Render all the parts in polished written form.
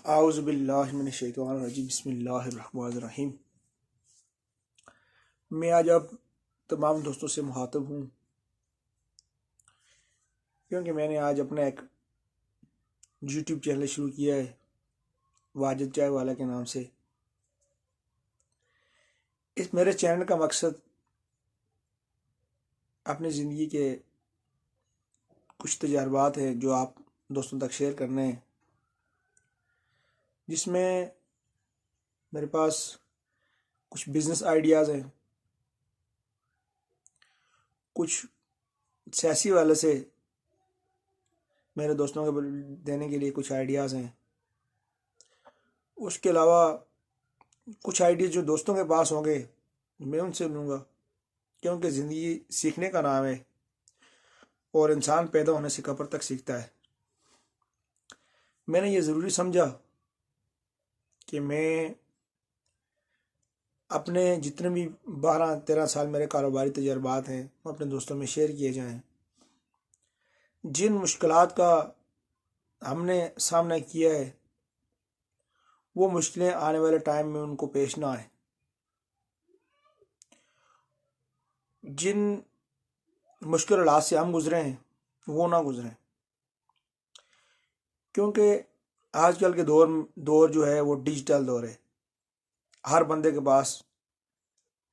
اعوذ باللہ من الشیطان الرجیم بسم اللہ الرحمن الرحیم۔ میں آج اب تمام دوستوں سے مخاطب ہوں کیونکہ میں نے آج اپنا ایک یوٹیوب چینل شروع کیا ہے واجد چائے والا کے نام سے۔ اس میرے چینل کا مقصد اپنی زندگی کے کچھ تجربات ہیں جو آپ دوستوں تک شیئر کرنے ہیں، جس میں میرے پاس کچھ بزنس آئیڈیاز ہیں، کچھ سیاسی والے سے میرے دوستوں کے دینے کے لیے کچھ آئیڈیاز ہیں، اس کے علاوہ کچھ آئیڈیاز جو دوستوں کے پاس ہوں گے میں ان سے لوں گا، کیونکہ زندگی سیکھنے کا نام ہے اور انسان پیدا ہونے سے قبر تک سیکھتا ہے۔ میں نے یہ ضروری سمجھا کہ میں اپنے جتنے بھی 12-13 سال میرے کاروباری تجربات ہیں وہ اپنے دوستوں میں شیئر کیے جائیں۔ جن مشکلات کا ہم نے سامنا کیا ہے وہ مشکلیں آنے والے ٹائم میں ان کو پیش نہ آئیں، جن مشکل حالات سے ہم گزرے ہیں وہ نہ گزریں، کیونکہ آج کل کے دور جو ہے وہ ڈیجیٹل دور ہے۔ ہر بندے کے پاس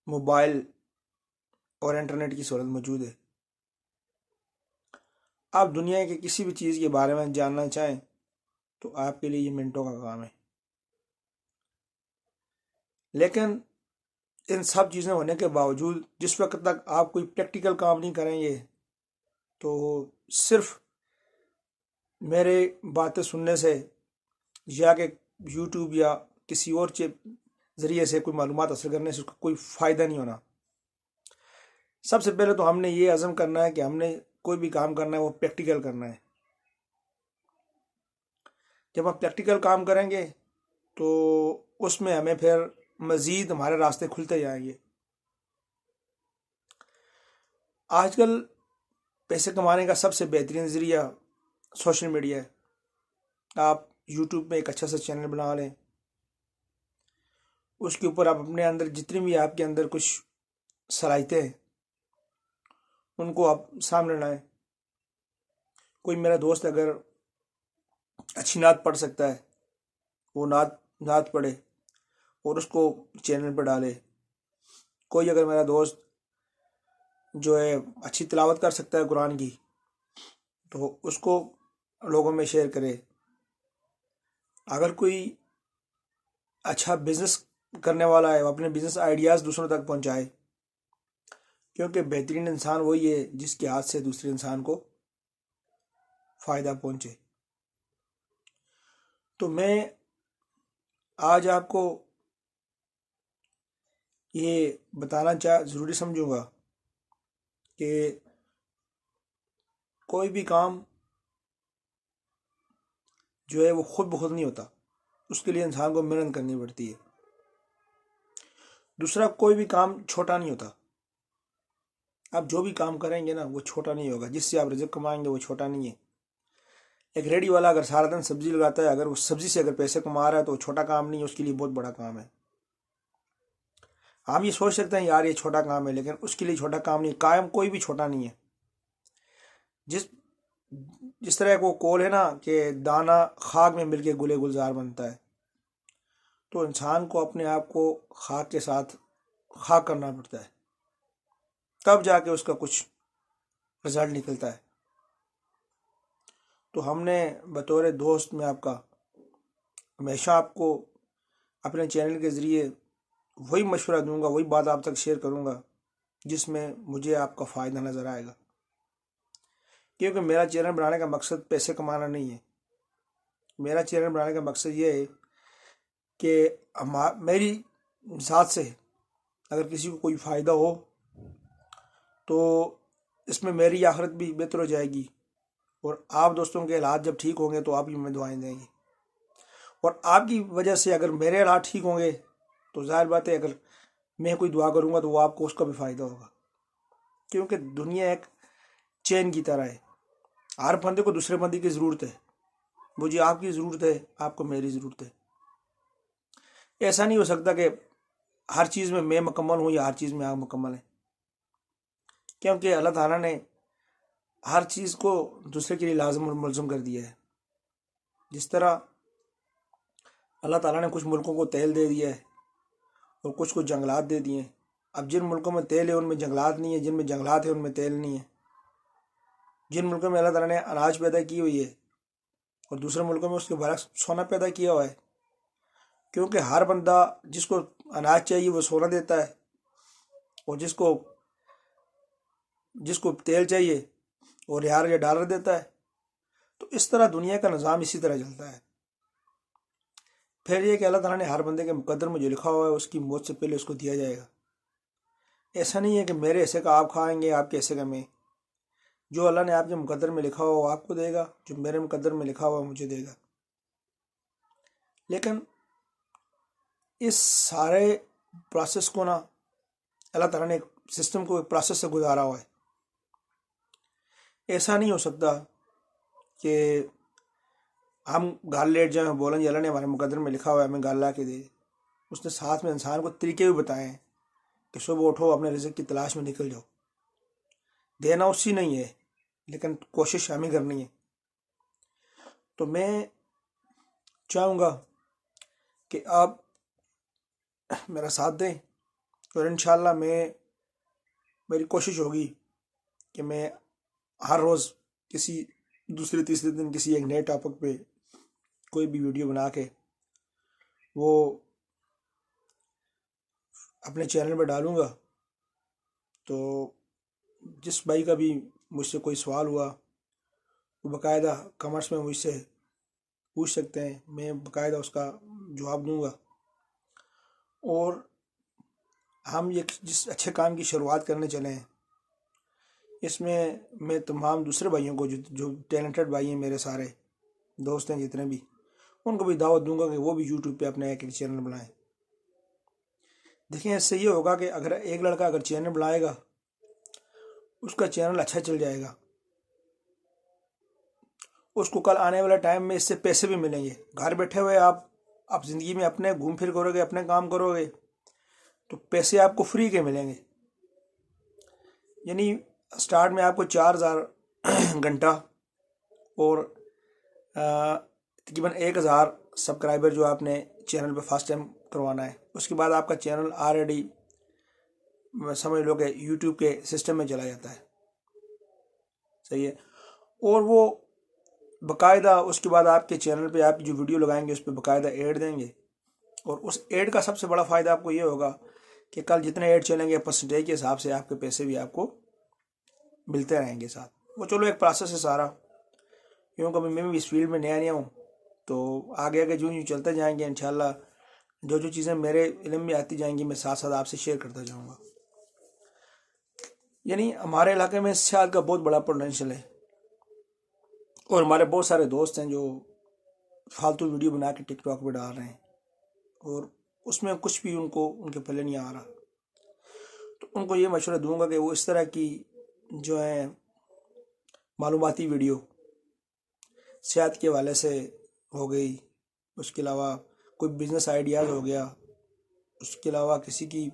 موبائل اور انٹرنیٹ کی سہولت موجود ہے۔ آپ دنیا کے کسی بھی چیز کے بارے میں جاننا چاہیں تو آپ کے لیے یہ منٹوں کا کام ہے، لیکن ان سب چیزیں ہونے کے باوجود جس وقت تک آپ کوئی پریکٹیکل کام نہیں کریں گے تو صرف میرے باتیں سننے سے یا کہ یوٹیوب یا کسی اور ذریعے سے کوئی معلومات حاصل کرنے سے کوئی فائدہ نہیں ہونا۔ سب سے پہلے تو ہم نے یہ عزم کرنا ہے کہ ہم نے کوئی بھی کام کرنا ہے وہ پریکٹیکل کرنا ہے۔ جب ہم پریکٹیکل کام کریں گے تو اس میں ہمیں پھر مزید ہمارے راستے کھلتے جائیں گے۔ آج کل پیسے کمانے کا سب سے بہترین ذریعہ سوشل میڈیا ہے۔ آپ یوٹیوب میں ایک اچھا سا چینل بنا لیں، اس کے اوپر آپ اپنے اندر جتنی بھی آپ کے اندر کچھ صلاحیتیں ہیں ان کو آپ سامنے لائیں۔ کوئی میرا دوست اگر اچھی نعت پڑھ سکتا ہے وہ نعت پڑھے اور اس کو چینل پہ ڈالے۔ کوئی اگر میرا دوست جو ہے اچھی تلاوت کر سکتا ہے قرآن کی تو اس کو لوگوں میں شیئر کرے۔ اگر کوئی اچھا بزنس کرنے والا ہے وہ اپنے بزنس آئیڈیاز دوسروں تک پہنچائے، کیونکہ بہترین انسان وہی ہے جس کے ہاتھ سے دوسرے انسان کو فائدہ پہنچے۔ تو میں آج آپ کو یہ بتانا ضروری سمجھوں گا کہ کوئی بھی کام جو ہے وہ خود بخود نہیں ہوتا، اس کے لیے انسان کو محنت کرنی پڑتی ہے۔ دوسرا، کوئی بھی کام چھوٹا نہیں ہوتا۔ آپ جو بھی کام کریں گے نا وہ چھوٹا نہیں ہوگا، جس سے آپ رزق کمائیں گے وہ چھوٹا نہیں ہے۔ ایک ریڈی والا اگر سارا دن سبزی لگاتا ہے، اگر اس سبزی سے اگر پیسے کما رہا ہے تو وہ چھوٹا کام نہیں ہے، اس کے لیے بہت بڑا کام ہے۔ ہم یہ سوچ سکتے ہیں یار یہ چھوٹا کام ہے، لیکن اس کے لیے چھوٹا کام نہیں، قائم کوئی بھی چھوٹا نہیں ہے۔ جس طرح وہ قول ہے نا کہ دانا خاک میں مل کے گلے گلزار بنتا ہے، تو انسان کو اپنے آپ کو خاک کے ساتھ خاک کرنا پڑتا ہے، تب جا کے اس کا کچھ رزلٹ نکلتا ہے۔ تو ہم نے بطور دوست میں آپ کا ہمیشہ آپ کو اپنے چینل کے ذریعے وہی مشورہ دوں گا، وہی بات آپ تک شیئر کروں گا جس میں مجھے آپ کا فائدہ نظر آئے گا، کیونکہ میرا چینل بنانے کا مقصد پیسے کمانا نہیں ہے۔ میرا چینل بنانے کا مقصد یہ ہے کہ میری ذات سے اگر کسی کو کوئی فائدہ ہو تو اس میں میری آخرت بھی بہتر ہو جائے گی، اور آپ دوستوں کے حالات جب ٹھیک ہوں گے تو آپ ہی میں دعائیں دیں گے، اور آپ کی وجہ سے اگر میرے حالات ٹھیک ہوں گے تو ظاہر بات ہے اگر میں کوئی دعا کروں گا تو وہ آپ کو اس کا بھی فائدہ ہوگا، کیونکہ دنیا ایک چین کی طرح ہے، ہر بندے کو دوسرے بندے کی ضرورت ہے۔ مجھے آپ کی ضرورت ہے، آپ کو میری ضرورت ہے۔ ایسا نہیں ہو سکتا کہ ہر چیز میں مکمل ہوں یا ہر چیز میں آپ مکمل ہیں، کیونکہ اللہ تعالیٰ نے ہر چیز کو دوسرے کے لیے لازم اور ملزم کر دیا ہے۔ جس طرح اللہ تعالیٰ نے کچھ ملکوں کو تیل دے دیا ہے اور کچھ کو جنگلات دے دیے ہیں۔ اب جن ملکوں میں تیل ہے ان میں جنگلات نہیں ہے، جن میں جنگلات ہے ان میں تیل نہیں ہے۔ جن ملکوں میں اللہ تعالیٰ نے اناج پیدا کی ہوئی ہے اور دوسرے ملکوں میں اس کے برعکس سونا پیدا کیا ہوا ہے، کیونکہ ہر بندہ جس کو اناج چاہیے وہ سونا دیتا ہے، اور جس کو تیل چاہیے وہ ریال یا ڈالر دیتا ہے۔ تو اس طرح دنیا کا نظام اسی طرح چلتا ہے۔ پھر یہ کہ اللہ تعالیٰ نے ہر بندے کے مقدر میں جو لکھا ہوا ہے اس کی موت سے پہلے اس کو دیا جائے گا۔ ایسا نہیں ہے کہ میرے حصے کا آپ کھائیں گے، آپ کے حصے کا میں۔ جو اللہ نے آپ کے مقدر میں لکھا ہوا وہ آپ کو دے گا، جو میرے مقدر میں لکھا ہوا مجھے دے گا۔ لیکن اس سارے پروسیس کو نا اللہ تعالیٰ نے ایک سسٹم کو ایک پروسیس سے گزارا ہوا ہے۔ ایسا نہیں ہو سکتا کہ ہم گال لیٹ جائیں اور بولیں جی اللہ نے ہمارے مقدر میں لکھا ہوا ہے، ہمیں گال لا کے دے۔ اس نے ساتھ میں انسان کو طریقے بھی بتائے ہیں کہ صبح اٹھو، اپنے رزق کی تلاش میں نکل جاؤ۔ دینا اسی نہیں ہے لیکن کوشش ہمیں کرنی ہے۔ تو میں چاہوں گا کہ آپ میرا ساتھ دیں، اور انشاءاللہ میری کوشش ہوگی کہ میں ہر روز کسی دوسرے تیسرے دن کسی ایک نئے ٹاپک پہ کوئی بھی ویڈیو بنا کے وہ اپنے چینل پہ ڈالوں گا۔ تو جس بھائی کا بھی مجھ سے کوئی سوال ہوا وہ باقاعدہ کمنٹس میں مجھ سے پوچھ سکتے ہیں، میں باقاعدہ اس کا جواب دوں گا۔ اور ہم یہ جس اچھے کام کی شروعات کرنے چلے ہیں، اس میں تمام دوسرے بھائیوں کو جو ٹیلنٹڈ بھائی ہیں، میرے سارے دوست ہیں جتنے بھی، ان کو بھی دعوت دوں گا کہ وہ بھی یوٹیوب پہ اپنا ایک چینل بنائیں۔ دیکھیں اس سے یہ ہوگا کہ اگر ایک لڑکا اگر چینل بنائے گا، اس کا چینل اچھا چل جائے گا، اس کو کل آنے والے ٹائم میں اس سے پیسے بھی ملیں گے۔ گھر بیٹھے ہوئے آپ زندگی میں اپنے گھوم پھر کرو گے، اپنے کام کرو گے، تو پیسے آپ کو فری کے ملیں گے۔ یعنی سٹارٹ میں آپ کو 4000 گھنٹہ اور تقریباً 1000 سبسکرائبر جو آپ نے چینل پہ فرسٹ ٹائم کروانا ہے۔ اس کے بعد آپ کا چینل آلریڈی سمجھ لو کہ یوٹیوب کے سسٹم میں چلا جاتا ہے، صحیح ہے۔ اور وہ باقاعدہ اس کے بعد آپ کے چینل پہ آپ جو ویڈیو لگائیں گے اس پہ باقاعدہ ایڈ دیں گے، اور اس ایڈ کا سب سے بڑا فائدہ آپ کو یہ ہوگا کہ کل جتنے ایڈ چلیں گے پرسنٹیج کے حساب سے آپ کے پیسے بھی آپ کو ملتے رہیں گے ساتھ۔ وہ چلو ایک پروسیس ہے سارا، کیونکہ میں بھی اس فیلڈ میں نیا ہوں، تو آگے جو چلتے جائیں گے انشاءاللہ جو چیزیں میرے علم میں آتی جائیں گی میں ساتھ ساتھ آپ سے شیئر کرتا جاؤں گا۔ یعنی ہمارے علاقے میں سیاحت کا بہت بڑا پوٹینشیل ہے، اور ہمارے بہت سارے دوست ہیں جو فالتو ویڈیو بنا کے ٹک ٹاک پہ ڈال رہے ہیں، اور اس میں کچھ بھی ان کے پلے نہیں آ رہا۔ تو ان کو یہ مشورہ دوں گا کہ وہ اس طرح کی جو ہے معلوماتی ویڈیو صحت کے حوالے سے ہو گئی، اس کے علاوہ کوئی بزنس آئیڈیاز ہو گیا، اس کے علاوہ کسی کی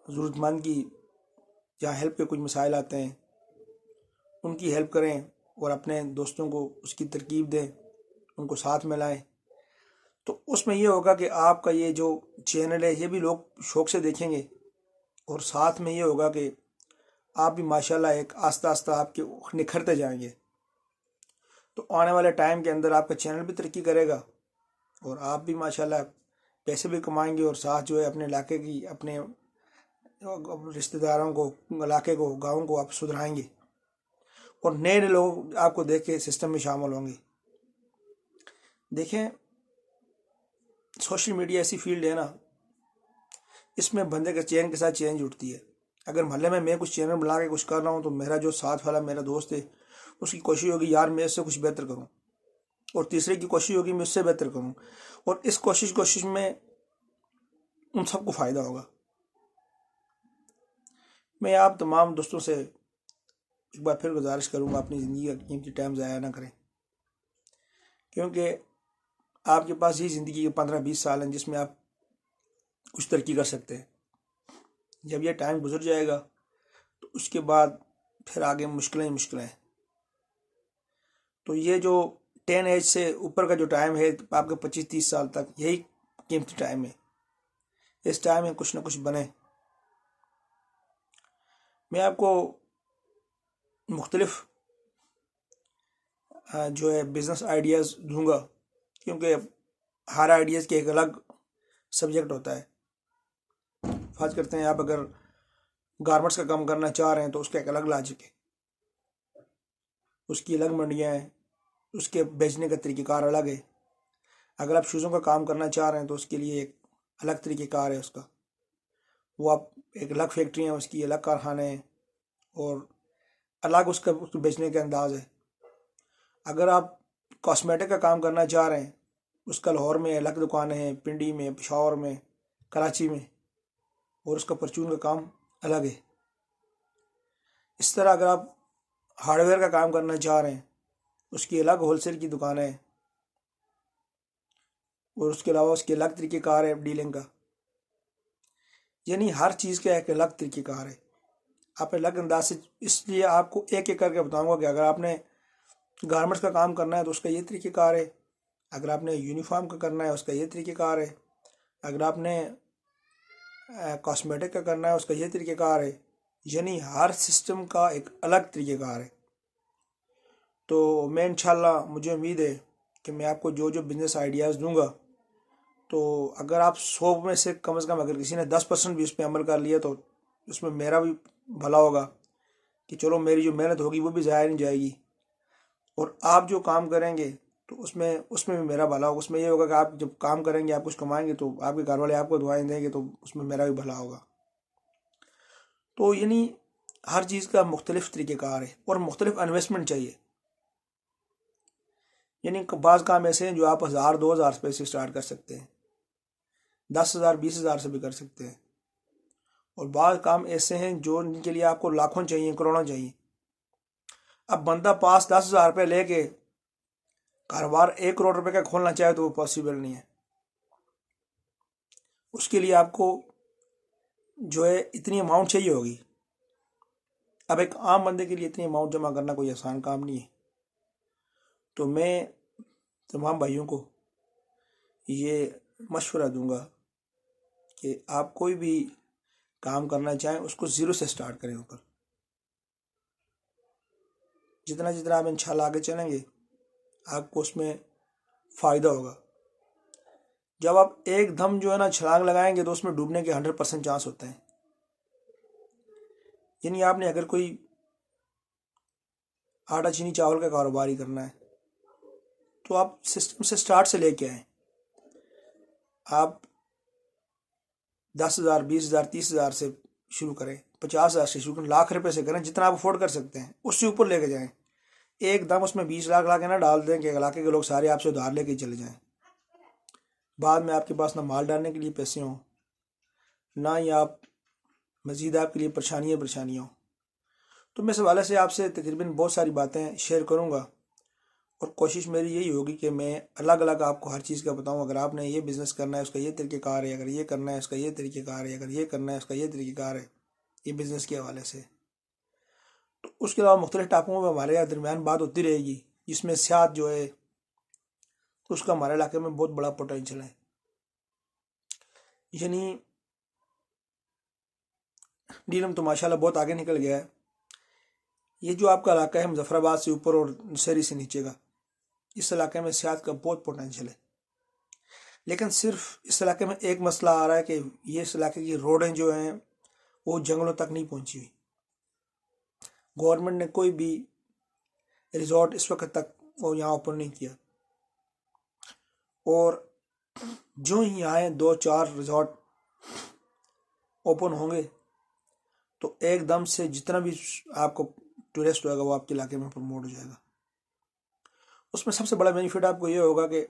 ضرورت مند کی جہاں ہیلپ کے کچھ مسائل آتے ہیں ان کی ہیلپ کریں، اور اپنے دوستوں کو اس کی ترکیب دیں، ان کو ساتھ میں لائیں۔ تو اس میں یہ ہوگا کہ آپ کا یہ جو چینل ہے یہ بھی لوگ شوق سے دیکھیں گے، اور ساتھ میں یہ ہوگا کہ آپ بھی ماشاءاللہ ایک آہستہ آہستہ آپ کے نکھرتے جائیں گے۔ تو آنے والے ٹائم کے اندر آپ کا چینل بھی ترقی کرے گا، اور آپ بھی ماشاءاللہ پیسے بھی کمائیں گے، اور ساتھ جو ہے اپنے علاقے کی اپنے رشتہ داروں کو، علاقے کو، گاؤں کو آپ سدھرائیں گے، اور نئے لوگ آپ کو دیکھ کے سسٹم میں شامل ہوں گے۔ دیکھیں سوشل میڈیا ایسی فیلڈ ہے نا، اس میں بندے کے چین کے ساتھ چین جڑتی ہے۔ اگر محلے میں کچھ چینل بنا کے کچھ کر رہا ہوں تو میرا جو ساتھ والا میرا دوست ہے اس کی کوشش ہوگی یار میں اس سے کچھ بہتر کروں، اور تیسرے کی کوشش ہوگی میں اس سے بہتر کروں، اور اس کوشش میں ان سب کو فائدہ ہوگا۔ میں آپ تمام دوستوں سے ایک بار پھر گزارش کروں گا اپنی زندگی کا قیمتی ٹائم ضائع نہ کریں، کیونکہ آپ کے پاس یہ زندگی کے 15-20 سال ہیں جس میں آپ کچھ ترقی کر سکتے ہیں. جب یہ ٹائم گزر جائے گا تو اس کے بعد پھر آگے مشکلیں. تو یہ جو 10 ایج سے اوپر کا جو ٹائم ہے آپ کے 25-30 سال تک، یہی قیمتی ٹائم ہے. اس ٹائم میں کچھ نہ کچھ بنے. میں آپ کو مختلف جو ہے بزنس آئیڈیاز دوں گا، کیونکہ ہر آئیڈیاز کے ایک الگ سبجیکٹ ہوتا ہے. فرض کرتے ہیں آپ اگر گارمنٹس کا کام کرنا چاہ رہے ہیں تو اس کا ایک الگ لاجک ہے، اس کی الگ منڈیاں ہیں، اس کے بیچنے کا طریقہ کار الگ ہے. اگر آپ شوزوں کا کام کرنا چاہ رہے ہیں تو اس کے لیے ایک الگ طریقہ کار ہے اس کا. وہ آپ ایک الگ فیکٹری ہیں، اس کی الگ کارخانے ہیں اور الگ اس کا بیچنے کا انداز ہے. اگر آپ کاسمیٹک کا کام کرنا چاہ رہے ہیں، اس کا لاہور میں الگ دکانیں ہیں، پنڈی میں، پشاور میں، کراچی میں، اور اس کا پرچون کا کام الگ ہے. اس طرح اگر آپ ہارڈ ویئر کا کام کرنا چاہ رہے ہیں، اس کی الگ ہول سیل کی دکانیں ہیں اور اس کے علاوہ اس کے الگ طریقہ کار ہے ڈیلنگ کا. یعنی ہر چیز کا ایک الگ طریقہ کار ہے، آپ الگ انداز سے. اس لیے آپ کو ایک ایک کر کے بتاؤں گا کہ اگر آپ نے گارمنٹس کا کام کرنا ہے تو اس کا یہ طریقہ کار ہے، اگر آپ نے یونیفارم کا کرنا ہے اس کا یہ طریقہ کار ہے، اگر آپ نے کاسمیٹک کا کرنا ہے اس کا یہ طریقہ کار ہے. یعنی ہر سسٹم کا ایک الگ طریقہ کار ہے. تو میں انشاءاللہ مجھے امید ہے کہ میں آپ کو جو جو بزنس آئیڈیاز دوں گا، تو اگر آپ 100 میں سے کم از کم اگر کسی نے 10% بھی اس پہ عمل کر لیا تو اس میں میرا بھی بھلا ہوگا کہ چلو میری جو محنت ہوگی وہ بھی ضائع نہیں جائے گی. اور آپ جو کام کریں گے تو اس میں بھی میرا بھلا ہوگا. اس میں یہ ہوگا کہ آپ جب کام کریں گے، آپ کچھ کمائیں گے تو آپ کے گھر والے آپ کو دعائیں دیں گے، تو اس میں میرا بھی بھلا ہوگا. تو یعنی ہر چیز کا مختلف طریقہ کار ہے اور مختلف انویسٹمنٹ چاہیے. یعنی بعض کام ایسے ہیں جو آپ 1000-2000 روپے سے اسٹارٹ کر سکتے ہیں، 10,000-20,000 سے بھی کر سکتے ہیں. اور بعض کام ایسے ہیں جو ان کے لیے آپ کو لاکھوں چاہیے، کروڑوں چاہیے. اب بندہ پاس 10,000 روپے لے کے کاروبار 1 کروڑ روپے کا کھولنا چاہے تو وہ پاسبل نہیں ہے. اس کے لیے آپ کو جو ہے اتنی اماؤنٹ چاہیے ہوگی. اب ایک عام بندے کے لیے اتنی اماؤنٹ جمع کرنا کوئی آسان کام نہیں ہے. تو میں تمام بھائیوں کو یہ مشورہ دوں گا کہ آپ کوئی بھی کام کرنا چاہیں اس کو زیرو سے سٹارٹ کریں. اوپر جتنا آپ انشاءاللہ آگے چلیں گے آپ کو اس میں فائدہ ہوگا. جب آپ ایک دم جو ہے نا چھلانگ لگائیں گے تو اس میں ڈوبنے کے 100% چانس ہوتے ہیں. یعنی آپ نے اگر کوئی آٹا چینی چاول کا کاروبار ہی کرنا ہے تو آپ سسٹم سے سٹارٹ سے لے کے آئیں. آپ 10,000 20,000 30,000 سے شروع کریں، 50,000 سے شروع کریں، لاکھ روپے سے کریں، جتنا آپ افورڈ کر سکتے ہیں اس سے اوپر لے کے جائیں. ایک دم اس میں 20 لاکھ لا کے نہ ڈال دیں کہ علاقے کے لوگ سارے آپ سے ادھار لے کے چلے جائیں. بعد میں آپ کے پاس نہ مال ڈالنے کے لیے پیسے ہوں، نہ ہی آپ مزید آپ کے لیے پریشانیاں ہوں. تو میں اس حوالے سے آپ سے تقریباً بہت ساری باتیں شیئر کروں گا، اور کوشش میری یہی ہوگی کہ میں الگ الگ آپ کو ہر چیز کا بتاؤں. اگر آپ نے یہ بزنس کرنا ہے اس کا یہ طریقہ کار ہے، اگر یہ کرنا ہے اس کا یہ طریقہ کار ہے، اگر یہ کرنا ہے اس کا یہ طریقہ کار ہے یہ بزنس کے حوالے سے. تو اس کے علاوہ مختلف ٹاپکوں میں ہمارے درمیان بات ہوتی رہے گی، جس میں سیاحت جو ہے اس کا ہمارے علاقے میں بہت بڑا پوٹینشل ہے. یعنی نیلم تو ماشاءاللہ بہت آگے نکل گیا ہے. یہ جو آپ کا علاقہ ہے مظفر آباد سے اوپر اور نصیری سے نیچے کا، اس علاقے میں سیاحت کا بہت پوٹینشل ہے. لیکن صرف اس علاقے میں ایک مسئلہ آ رہا ہے کہ یہ اس علاقے کی روڈیں جو ہیں وہ جنگلوں تک نہیں پہنچی ہوئی. گورنمنٹ نے کوئی بھی ریزورٹ اس وقت تک وہ یہاں اوپن نہیں کیا، اور جو ہی آئیں 2-4 ریزورٹ اوپن ہوں گے تو ایک دم سے جتنا بھی آپ کو ٹورسٹ ہوگا وہ آپ کے علاقے میں پروموٹ ہو جائے گا. اس میں سب سے بڑا بینیفٹ آپ کو یہ ہوگا کہ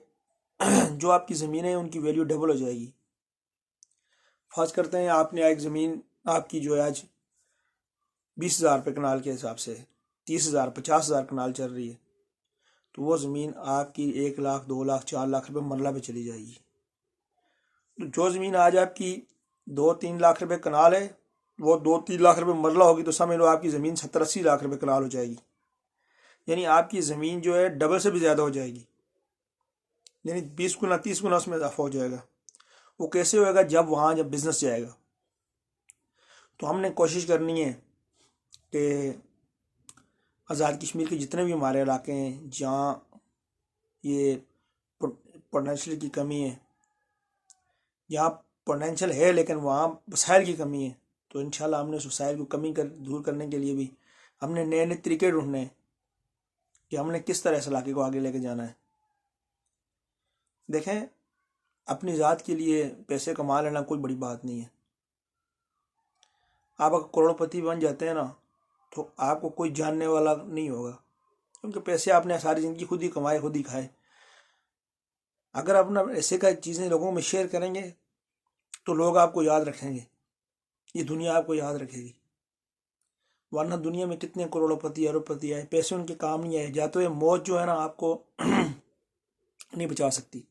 جو آپ کی زمینیں ہیں ان کی ویلیو ڈبل ہو جائے گی. فرض کرتے ہیں آپ نے ایک زمین آپ کی جو ہے آج 20,000 روپے کنال کے حساب سے 30,000 50,000 کنال چل رہی ہے، تو وہ زمین آپ کی 1 لاکھ 2 لاکھ 4 لاکھ روپے مرلہ پہ چلی جائے گی۔ تو جو زمین آج آپ کی 2-3 لاکھ روپے کنال ہے، وہ 2-3 لاکھ روپے مرلہ ہوگی تو سمجھ لو آپ کی زمین 70-80 لاکھ روپے کنال ہو جائے گی۔ یعنی آپ کی زمین جو ہے ڈبل سے بھی زیادہ ہو جائے گی، یعنی 20 گنا 30 گنا اس میں اضافہ ہو جائے گا۔ وہ کیسے ہوئے گا؟ جب بزنس جائے گا۔ تو ہم نے کوشش کرنی ہے کہ آزاد کشمیر کے جتنے بھی ہمارے علاقے ہیں جہاں یہ پوٹینشیل کی کمی ہے، جہاں پوٹینشیل ہے لیکن وہاں وسائل کی کمی ہے، تو انشاءاللہ ہم نے اس وسائل کو کمی دور کرنے کے لیے بھی ہم نے نئے نئے طریقے ڈھونڈنے ہیں کہ ہم نے کس طرح اس علاقے کو آگے لے کے جانا ہے۔ دیکھیں، اپنی ذات کے لیے پیسے کما لینا کوئی بڑی بات نہیں ہے۔ آپ اگر کروڑ پتی بن جاتے ہیں نا تو آپ کو کوئی جاننے والا نہیں ہوگا، کیونکہ پیسے آپ نے ساری زندگی خود ہی کمائے خود ہی کھائے۔ اگر اپنا ایسے کا چیزیں لوگوں میں شیئر کریں گے تو لوگ آپ کو یاد رکھیں گے، یہ دنیا آپ کو یاد رکھے گی۔ ورنہ دنیا میں کتنے کروڑ پتی ارب پتی آئے، پیسے ان کے کام نہیں آئے، یا تو یہ موت جو ہے نا آپ کو نہیں بچا سکتی۔